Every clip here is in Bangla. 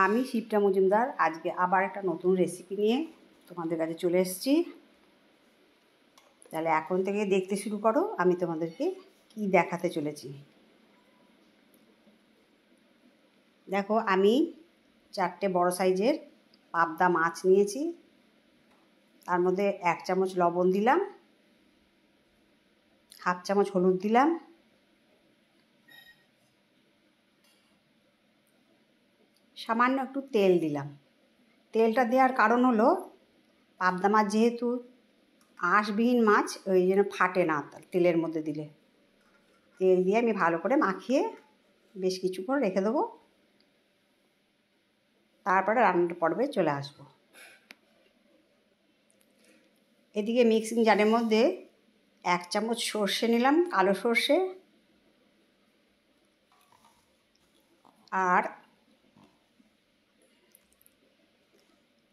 আমি শিপ্রা মজুমদার আজকে আবার একটা নতুন রেসিপি নিয়ে তোমাদের কাছে চলে এসেছি। তাহলে এখন থেকে দেখতে শুরু করো আমি তোমাদেরকে কি দেখাতে চলেছি। দেখো আমি 4টে বড় সাইজের পাবদা মাছ নিয়েছি। তার মধ্যে 1 চামচ লবণ দিলাম, 1/2 চামচ হলুদ দিলাম, সামান্য একটু তেল দিলাম। তেলটা দেওয়ার কারণ হলো পাবদা মাছ যেহেতু আঁশবিহীন মাছ, ওই জন্য ফাটে না তেলের মধ্যে দিলে। তেল দিয়ে আমি ভালো করে মাখিয়ে বেশ কিছুক্ষণ রেখে দেবো, তারপরে রান্নার পর্বে চলে আসবো। এদিকে মিক্সিং জারের মধ্যে 1 চামচ সর্ষে নিলাম, কালো সর্ষে, আর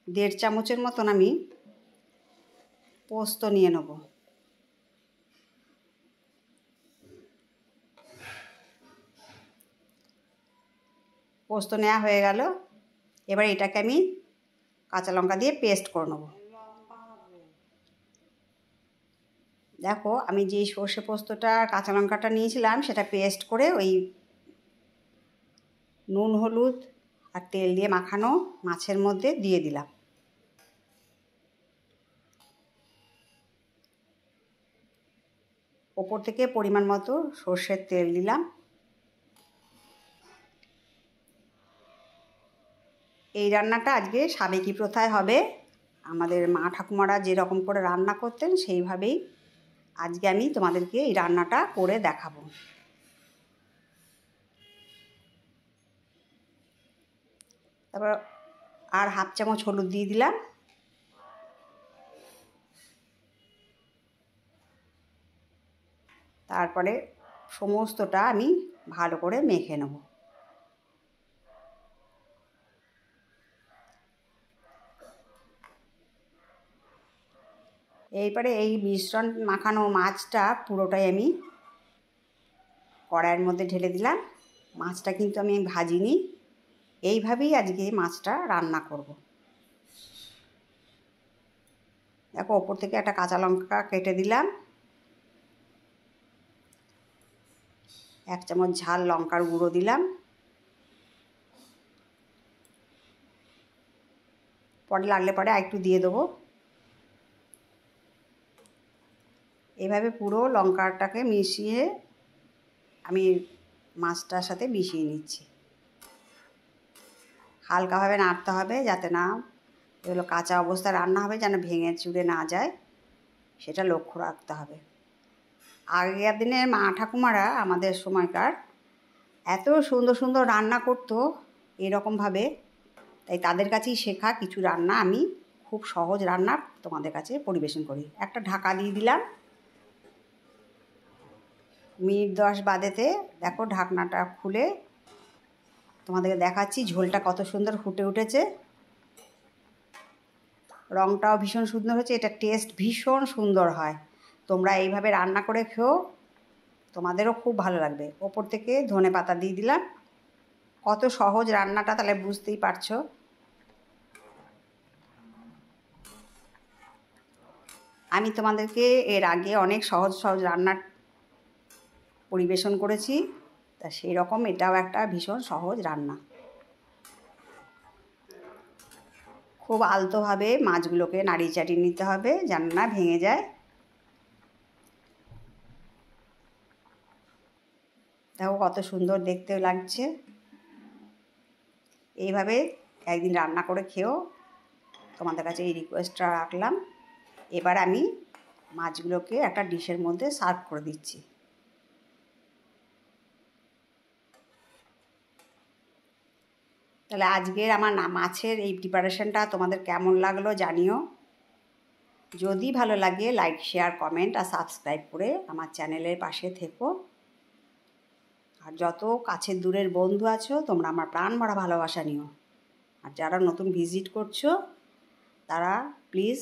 1.5 চামচের মতন আমি পোস্ত নিয়ে নেব। পোস্ত নেওয়া হয়ে গেল। এবার এটাকে আমি কাঁচা লঙ্কা দিয়ে পেস্ট করে নেব। দেখো আমি যেই সর্ষে পোস্তটা কাঁচা লঙ্কাটা নিয়েছিলাম সেটা পেস্ট করে ওই নুন হলুদ আর তেল দিয়ে মাখানো মাছের মধ্যে দিয়ে দিলাম। ওপর থেকে পরিমাণ মতো সর্ষের তেল দিলাম। এই রান্নাটা আজকে সাবেকি প্রথায় হবে। আমাদের মা ঠাকুমারা যেরকম করে রান্না করতেন সেইভাবেই আজকে আমি তোমাদেরকে এই রান্নাটা করে দেখাবো। তারপর আর 1/2 চামচ হলুদ দিয়ে দিলাম। তারপরে সমস্তটা আমি ভালো করে মেখে নেব। এইবারে এই মিশ্রণ মাখানো মাছটা পুরোটাই আমি কড়াইয়ের মধ্যে ঢেলে দিলাম। মাছটা কিন্তু আমি ভাজিনি, এইভাবেই আজকে মাছটা রান্না করব। দেখো ওপর থেকে একটা কাঁচা লঙ্কা কেটে দিলাম, 1 চামচ ঝাল লঙ্কার গুঁড়ো দিলাম, পরে লাগলে পরে আরেকটু দিয়ে দেবো। এভাবে পুরো লঙ্কাটাকে মিশিয়ে আমি মাছটার সাথে মিশিয়ে নিচ্ছি। হালকাভাবে নাড়তে হবে যাতে না এগুলো কাঁচা অবস্থায় রান্না হবে যেন ভেঙে চুরে না যায়, সেটা লক্ষ্য রাখতে হবে। আগেকার দিনের মা ঠাকুমারা আমাদের সময়কার এত সুন্দর সুন্দর রান্না করতো এরকমভাবে, তাই তাদের কাছেই শেখা কিছু রান্না আমি খুব সহজ রান্না তোমাদের কাছে পরিবেশন করি। একটা ঢাকা দিয়ে দিলাম। মিনিট 10 বাদেতে দেখো ঢাকনাটা খুলে তোমাদেরকে দেখাচ্ছি ঝোলটা কত সুন্দর ফুটে উঠেছে। রঙটাও ভীষণ সুন্দর হয়েছে, এটা টেস্ট ভীষণ সুন্দর হয়। তোমরা এইভাবে রান্না করে খেও, তোমাদেরও খুব ভালো লাগবে। ওপর থেকে ধনেপাতা দিয়ে দিলাম। কত সহজ রান্নাটা তাহলে বুঝতেই পারছো। আমি তোমাদেরকে এর আগে অনেক সহজ সহজ রান্নার পরিবেশন করেছি, তা সেই রকম এটাও একটা ভীষণ সহজ রান্না। খুব আলতোভাবে মাছগুলোকে নাড়িয়ে চাড়িয়ে নিতে হবে যেন না ভেঙে যায়। দেখো কত সুন্দর দেখতে লাগছে। এইভাবে একদিন রান্না করে খেও, তোমাদের কাছে এই রিকোয়েস্টটা রাখলাম। এবার আমি মাছগুলোকে একটা ডিশের মধ্যে সার্ভ করে দিচ্ছি। তাহলে আজকের আমার মাছের এই প্রিপারেশনটা তোমাদের কেমন লাগলো জানিও। যদি ভালো লাগে লাইক শেয়ার কমেন্ট আর সাবস্ক্রাইব করে আমার চ্যানেলের পাশে থেকো। আর যত কাছের দূরের বন্ধু আছো তোমরা আমার প্রাণ ভরা ভালোবাসা নিও। আর যারা নতুন ভিজিট করছো তারা প্লিজ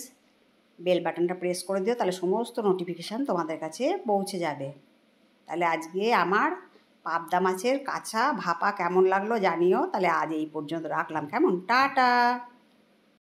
বেল বাটনটা প্রেস করে দিও, তাহলে সমস্ত নোটিফিকেশান তোমাদের কাছে পৌঁছে যাবে। তাহলে আজকে আমার পাবদা মাছের কাঁচা ভাপা কেমন লাগলো জানিও। তাহলে আজ এই পর্যন্ত রাখলাম, কেমন? টাটা।